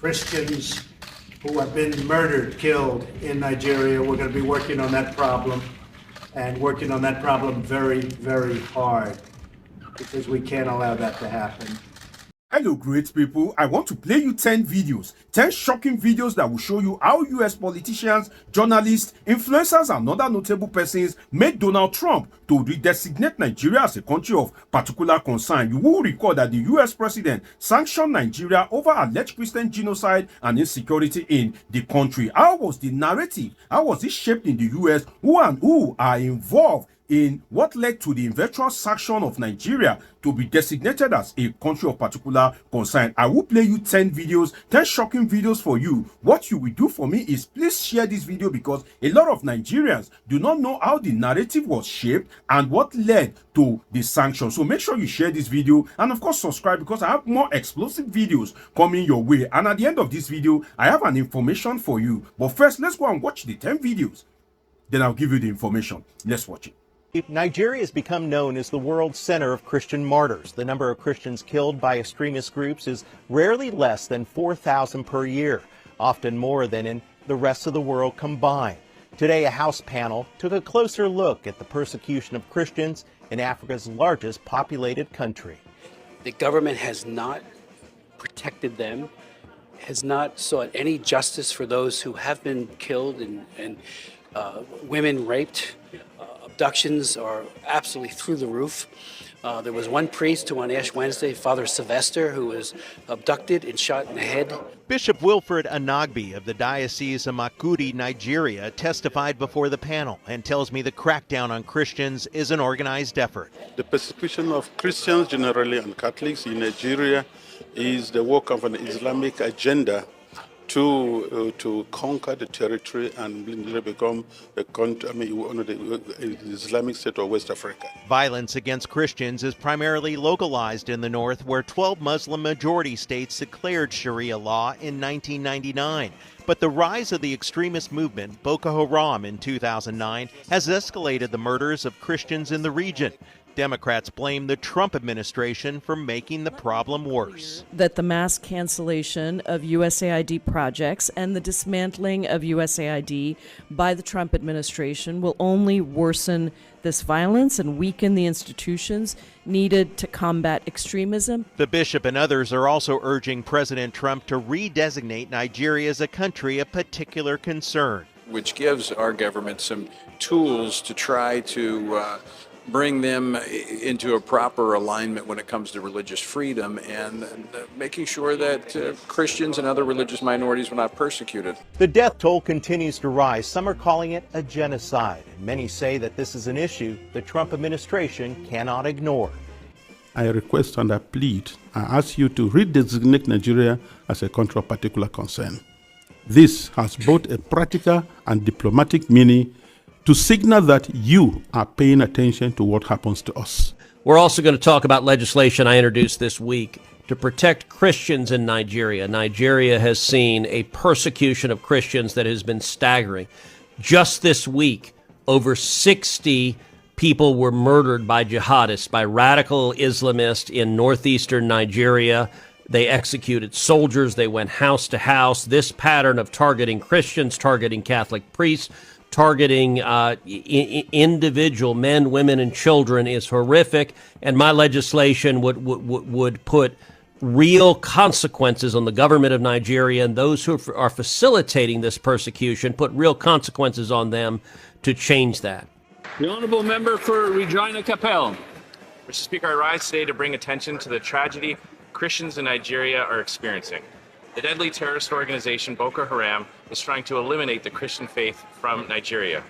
Christians who have been murdered, killed in Nigeria. We're going to be working on that problem and working on that problem very, very hard because we can't allow that to happen. Hello great people, I want to play you 10 videos, 10 shocking videos that will show you how US politicians, journalists, influencers and other notable persons made Donald Trump to redesignate Nigeria as a country of particular concern. You will recall that the US president sanctioned Nigeria over alleged Christian genocide and insecurity in the country. How was the narrative? How was it shaped in the US? Who are involved in what led to the eventual sanction of Nigeria to be designated as a country of particular concern? I will play you 10 videos, 10 shocking videos for you. What you will do for me is please share this video because a lot of Nigerians do not know how the narrative was shaped and what led to the sanction. So make sure you share this video and of course subscribe because I have more explosive videos coming your way. And at the end of this video, I have an information for you. But first, let's go and watch the 10 videos. Then I'll give you the information. Let's watch it. Nigeria has become known as the world center of Christian martyrs. The number of Christians killed by extremist groups is rarely less than 4,000 per year, often more than in the rest of the world combined. Today, a House panel took a closer look at the persecution of Christians in Africa's largest populated country. The government has not protected them, has not sought any justice for those who have been killed and women raped. Abductions are absolutely through the roof. There was one priest who on Ash Wednesday, Father Sylvester, who was abducted and shot in the head. Bishop Wilfred Anagbi of the Diocese of Makudi, Nigeria, testified before the panel and tells me the crackdown on Christians is an organized effort. The persecution of Christians generally and Catholics in Nigeria is the work of an Islamic agenda to conquer the territory and become a country, the Islamic state of West Africa. Violence against Christians is primarily localized in the north, where 12 Muslim majority states declared Sharia law in 1999. But the rise of the extremist movement, Boko Haram, in 2009, has escalated the murders of Christians in the region. Democrats blame the Trump administration for making the problem worse. That the mass cancellation of USAID projects and the dismantling of USAID by the Trump administration will only worsen this violence and weaken the institutions needed to combat extremism. The bishop and others are also urging President Trump to redesignate Nigeria as a country of particular concern, which gives our government some tools to try to bring them into a proper alignment when it comes to religious freedom and making sure that Christians and other religious minorities were not persecuted. The death toll continues to rise. Some are calling it a genocide. Many say that this is an issue the Trump administration cannot ignore. I request and I plead, I ask you to redesignate Nigeria as a country of particular concern. This has both a practical and diplomatic meaning to signal that you are paying attention to what happens to us. We're also going to talk about legislation I introduced this week to protect Christians in Nigeria. Nigeria has seen a persecution of Christians that has been staggering. Just this week, over 60 people were murdered by jihadists, by radical Islamists in northeastern Nigeria. They executed soldiers. They went house to house. This pattern of targeting Christians, targeting Catholic priests, targeting individual men, women, and children is horrific, and my legislation would put real consequences on the government of Nigeria and those who are facilitating this persecution, put real consequences on them to change that. The Honourable Member for Regina Capel. Mr. Speaker, I rise today to bring attention to the tragedy Christians in Nigeria are experiencing. The deadly terrorist organization Boko Haram is trying to eliminate the Christian faith from Nigeria.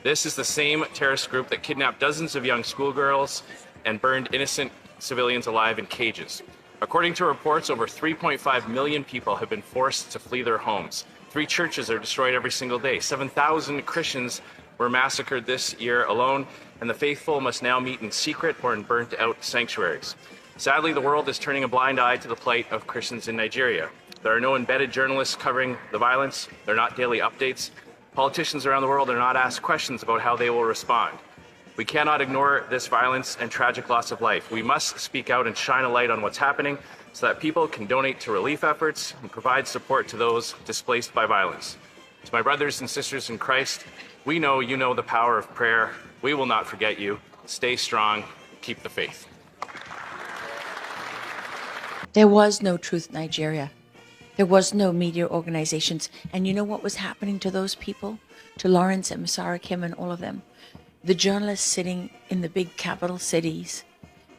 This is the same terrorist group that kidnapped dozens of young schoolgirls and burned innocent civilians alive in cages. According to reports, over 3.5 million people have been forced to flee their homes. 3 churches are destroyed every single day. 7,000 Christians were massacred this year alone, and the faithful must now meet in secret or in burnt-out sanctuaries. Sadly, the world is turning a blind eye to the plight of Christians in Nigeria. There are no embedded journalists covering the violence. There are not daily updates. Politicians around the world are not asked questions about how they will respond. We cannot ignore this violence and tragic loss of life. We must speak out and shine a light on what's happening. so that people can donate to relief efforts and provide support to those displaced by violence. To my brothers and sisters in Christ, we know you know the power of prayer. We will not forget you. Stay strong. Keep the faith. There was no Truth Nigeria. There was no media organizations. And you know what was happening to those people? To Lawrence and Masara Kim and all of them? The journalists sitting in the big capital cities,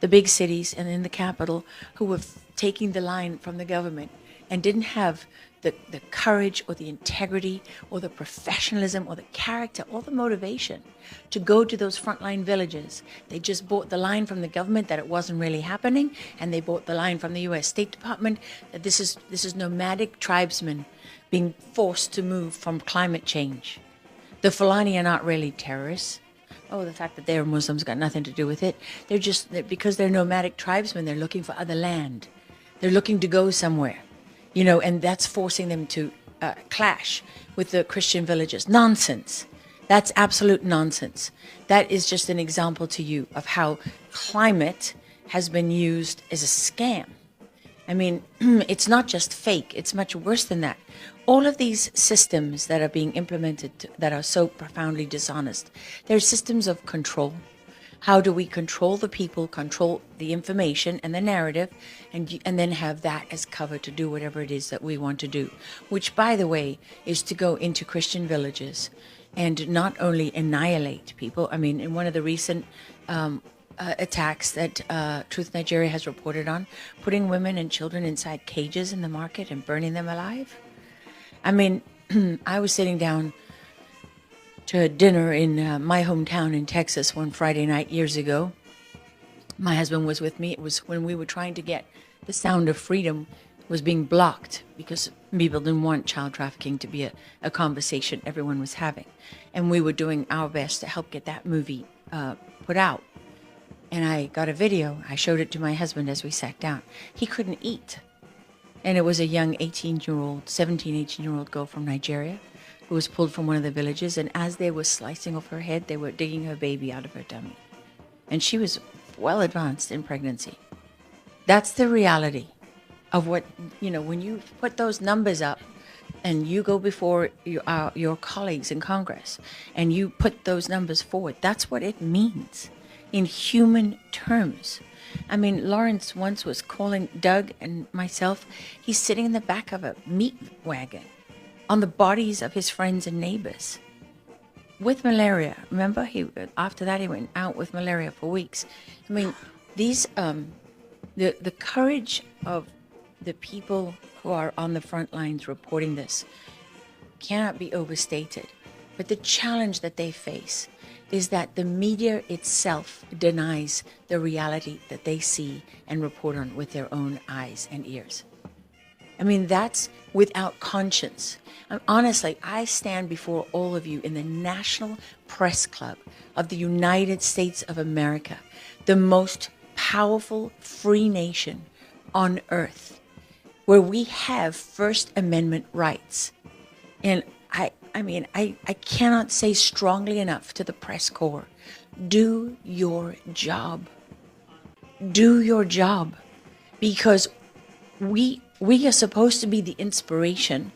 the big cities and in the capital, who were taking the line from the government and didn't have the courage or the integrity or the professionalism or the character or the motivation to go to those frontline villages. They just bought the line from the government that it wasn't really happening, and they bought the line from the U.S. State Department that this is nomadic tribesmen being forced to move from climate change. The Fulani are not really terrorists. Oh, the fact that they're Muslims got nothing to do with it. Because they're nomadic tribesmen, they're looking for other land. They're looking to go somewhere. And that's forcing them to clash with the Christian villages. Nonsense. That's absolute nonsense. That is just an example to you of how climate has been used as a scam. I mean, it's not just fake. It's much worse than that. All of these systems that are being implemented that are so profoundly dishonest, they're systems of control. How do we control the people, control the information and the narrative, and then have that as cover to do whatever it is that we want to do, which, by the way, is to go into Christian villages and not only annihilate people. I mean, in one of the recent attacks that Truth Nigeria has reported on, putting women and children inside cages in the market and burning them alive. I mean, I was sitting down to a dinner in my hometown in Texas one Friday night years ago. My husband was with me. It was when we were trying to get the Sound of Freedom was being blocked because people didn't want child trafficking to be a conversation everyone was having. And we were doing our best to help get that movie put out. And I got a video. I showed it to my husband as we sat down. He couldn't eat. And it was a young 18-year-old girl from Nigeria who was pulled from one of the villages, and as they were slicing off her head, they were digging her baby out of her tummy. And she was well advanced in pregnancy. That's the reality of what, when you put those numbers up and you go before your colleagues in Congress and you put those numbers forward, that's what it means in human terms. I mean, Lawrence once was calling Doug and myself, he's sitting in the back of a meat wagon on the bodies of his friends and neighbors with malaria. Remember, after that he went out with malaria for weeks. I mean, these the courage of the people who are on the front lines reporting this cannot be overstated. But the challenge that they face is that the media itself denies the reality that they see and report on with their own eyes and ears. I mean, that's without conscience. Honestly, I stand before all of you in the National Press Club of the United States of America, the most powerful free nation on earth, where we have First Amendment rights. And I cannot say strongly enough to the press corps, do your job. Do your job. Because we are supposed to be the inspiration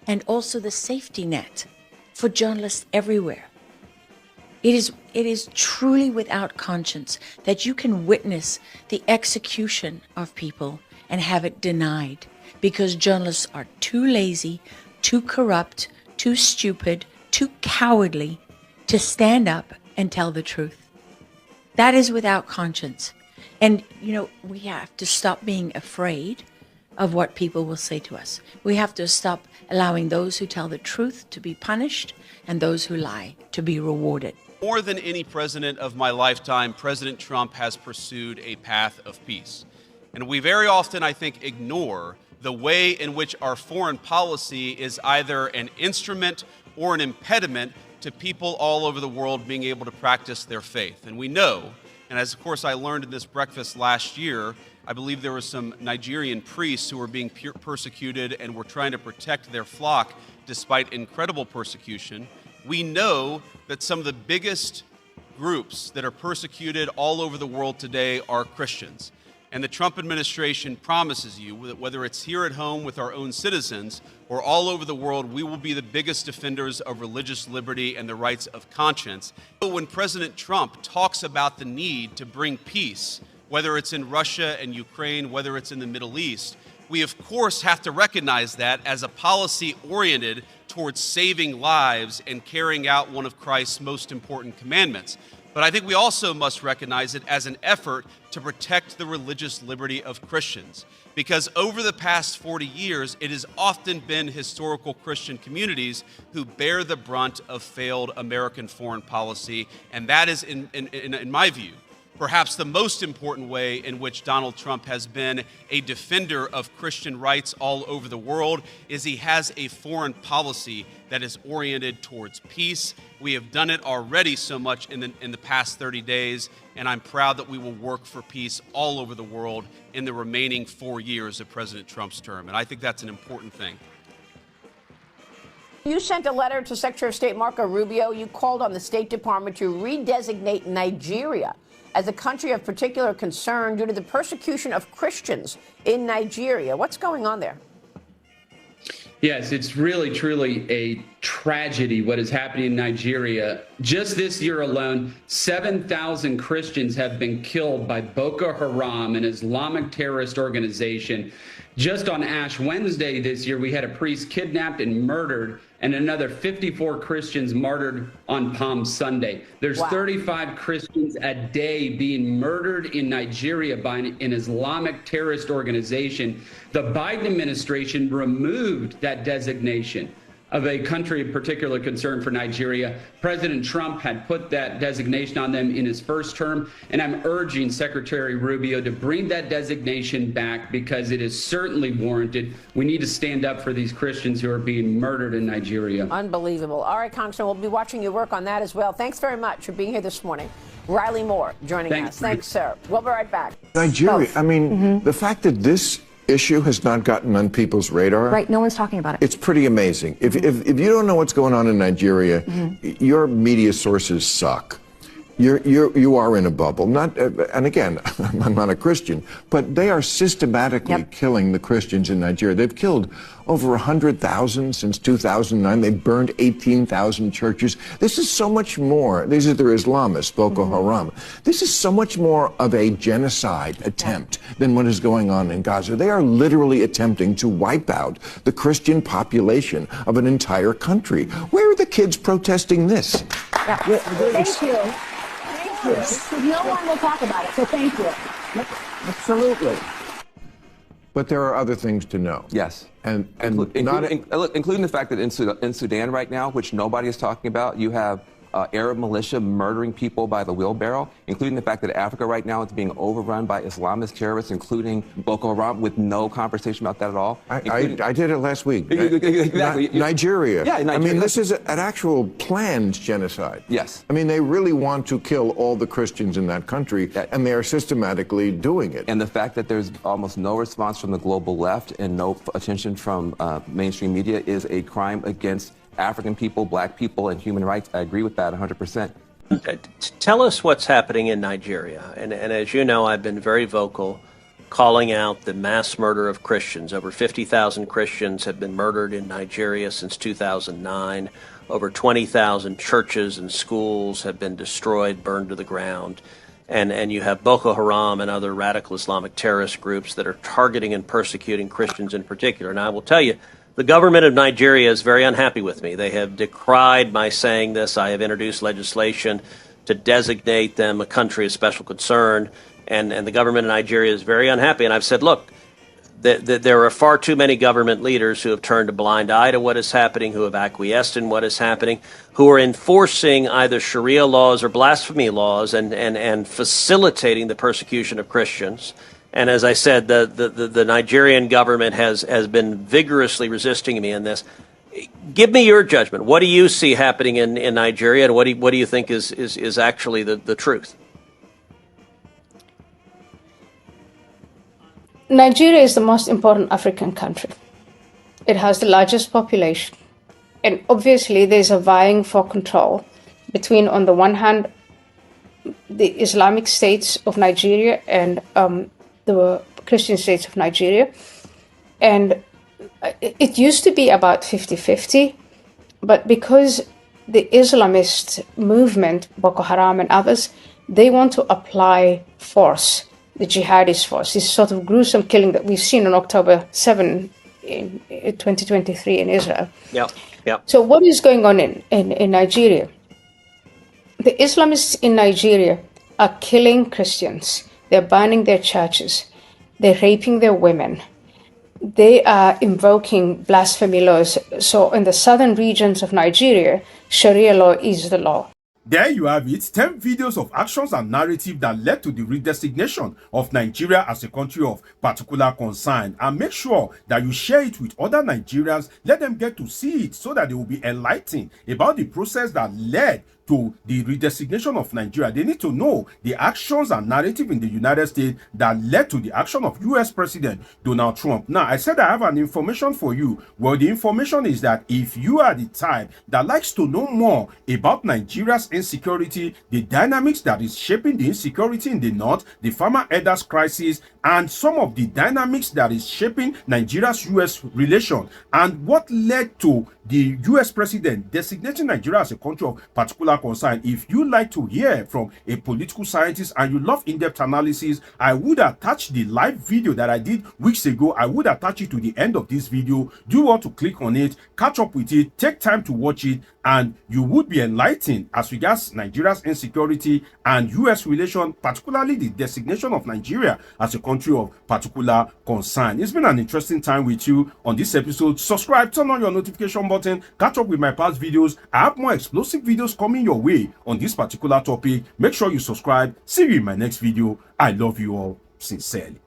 and also the safety net for journalists everywhere. It is truly without conscience that you can witness the execution of people and have it denied because journalists are too lazy, too corrupt, too stupid, too cowardly to stand up and tell the truth. That is without conscience. And, we have to stop being afraid of what people will say to us. We have to stop allowing those who tell the truth to be punished and those who lie to be rewarded. More than any president of my lifetime, President Trump has pursued a path of peace. And we very often, I think, ignore the way in which our foreign policy is either an instrument or an impediment to people all over the world being able to practice their faith. And we know, and as of course I learned in this breakfast last year, I believe there were some Nigerian priests who were being persecuted and were trying to protect their flock despite incredible persecution. We know that some of the biggest groups that are persecuted all over the world today are Christians. And the Trump administration promises you that whether it's here at home with our own citizens or all over the world, we will be the biggest defenders of religious liberty and the rights of conscience. When President Trump talks about the need to bring peace, whether it's in Russia and Ukraine, whether it's in the Middle East, we of course have to recognize that as a policy oriented towards saving lives and carrying out one of Christ's most important commandments. But I think we also must recognize it as an effort to protect the religious liberty of Christians. Because over the past 40 years, it has often been historical Christian communities who bear the brunt of failed American foreign policy. And that is, in my view, perhaps the most important way in which Donald Trump has been a defender of Christian rights all over the world is he has a foreign policy that is oriented towards peace. We have done it already so much in the past 30 days, and I'm proud that we will work for peace all over the world in the remaining 4 years of President Trump's term. And I think that's an important thing. You sent a letter to Secretary of State Marco Rubio. You called on the State Department to redesignate Nigeria as a country of particular concern due to the persecution of Christians in Nigeria. What's going on there? Yes, it's really, truly a tragedy what is happening in Nigeria. Just this year alone, 7,000 Christians have been killed by Boko Haram, an Islamic terrorist organization. Just on Ash Wednesday this year, we had a priest kidnapped and murdered, and another 54 Christians martyred on Palm Sunday. There's 35 Christians a day being murdered in Nigeria by an Islamic terrorist organization. The Biden administration removed that designation of a country of particular concern for Nigeria. President Trump had put that designation on them in his first term, and I'm urging Secretary Rubio to bring that designation back because it is certainly warranted. We need to stand up for these Christians who are being murdered in Nigeria. Unbelievable. All right, Congressman, we'll be watching your work on that as well. Thanks very much for being here this morning. Riley Moore joining us. Thanks, sir. We'll be right back. Nigeria, I mean, the fact that this issue has not gotten on people's radar. Right, no one's talking about it. It's pretty amazing. If you don't know what's going on in Nigeria, your media sources suck. You are in a bubble. Not, and again, I'm not a Christian, but they are systematically killing the Christians in Nigeria. They've killed over 100,000 since 2009. They burned 18,000 churches. This is so much more. These are their Islamists, Boko Haram. This is so much more of a genocide attempt than what is going on in Gaza. They are literally attempting to wipe out the Christian population of an entire country. Where are the kids protesting this? Thank you. No one will talk about it, so thank you. Absolutely. But there are other things to know. Yes. And including the fact that in Sudan right now, which nobody is talking about, you have Arab militia murdering people by the wheelbarrow, including the fact that Africa right now is being overrun by Islamist terrorists, including Boko Haram, with no conversation about that at all. I did it last week. Exactly. Nigeria. Yeah, Nigeria. I mean, this is an actual planned genocide. Yes. I mean, they really want to kill all the Christians in that country, and they are systematically doing it. And the fact that there's almost no response from the global left and no attention from mainstream media is a crime against African people, black people, and human rights. I agree with that 100%. Tell us what's happening in Nigeria. And as you know, I've been very vocal calling out the mass murder of Christians. Over 50,000 Christians have been murdered in Nigeria since 2009. Over 20,000 churches and schools have been destroyed, burned to the ground. And you have Boko Haram and other radical Islamic terrorist groups that are targeting and persecuting Christians in particular. And I will tell you, the government of Nigeria is very unhappy with me. They have decried my saying this. I have introduced legislation to designate them a country of special concern, and the government of Nigeria is very unhappy. And I've said, look, there are far too many government leaders who have turned a blind eye to what is happening, who have acquiesced in what is happening, who are enforcing either Sharia laws or blasphemy laws and facilitating the persecution of Christians. And as I said, the Nigerian government has been vigorously resisting me in this. Give me your judgment. What do you see happening in Nigeria, and what do you think is actually the truth? Nigeria is the most important African country. It has the largest population. And obviously there's a vying for control between, on the one hand, the Islamic states of Nigeria and the Christian states of Nigeria. And it used to be about 50-50, but because the Islamist movement, Boko Haram and others, they want to apply force, the jihadist force, this sort of gruesome killing that we've seen on October 7 in 2023 in Israel. Yeah. So what is going on in Nigeria? The Islamists in Nigeria are killing Christians. They're burning their churches. They're raping their women. They are invoking blasphemy laws. So in the southern regions of Nigeria, Sharia law is the law. There you have it, 10 videos of actions and narrative that led to the redesignation of Nigeria as a country of particular concern. And make sure that you share it with other Nigerians. Let them get to see it so that they will be enlightened about the process that led to the redesignation of Nigeria. They need to know the actions and narrative in the United States that led to the action of US President Donald Trump. Now, I said I have an information for you. Well, the information is that if you are the type that likes to know more about Nigeria's insecurity, the dynamics that is shaping the insecurity in the north, the farmer elders crisis, and some of the dynamics that is shaping Nigeria's US relation, and what led to the US president designating Nigeria as a country of particular concern. If you like to hear from a political scientist and you love in-depth analysis, I would attach the live video that I did weeks ago. I would attach it to the end of this video. Do you want to click on it, catch up with it, take time to watch it, and you would be enlightened as regards Nigeria's insecurity and US relation, particularly the designation of Nigeria as a country of particular concern. It's been an interesting time with you on this episode. Subscribe, turn on your notification button, catch up with my past videos. I have more explosive videos coming your way on this particular topic. Make sure you subscribe. See you in my next video. I love you all sincerely.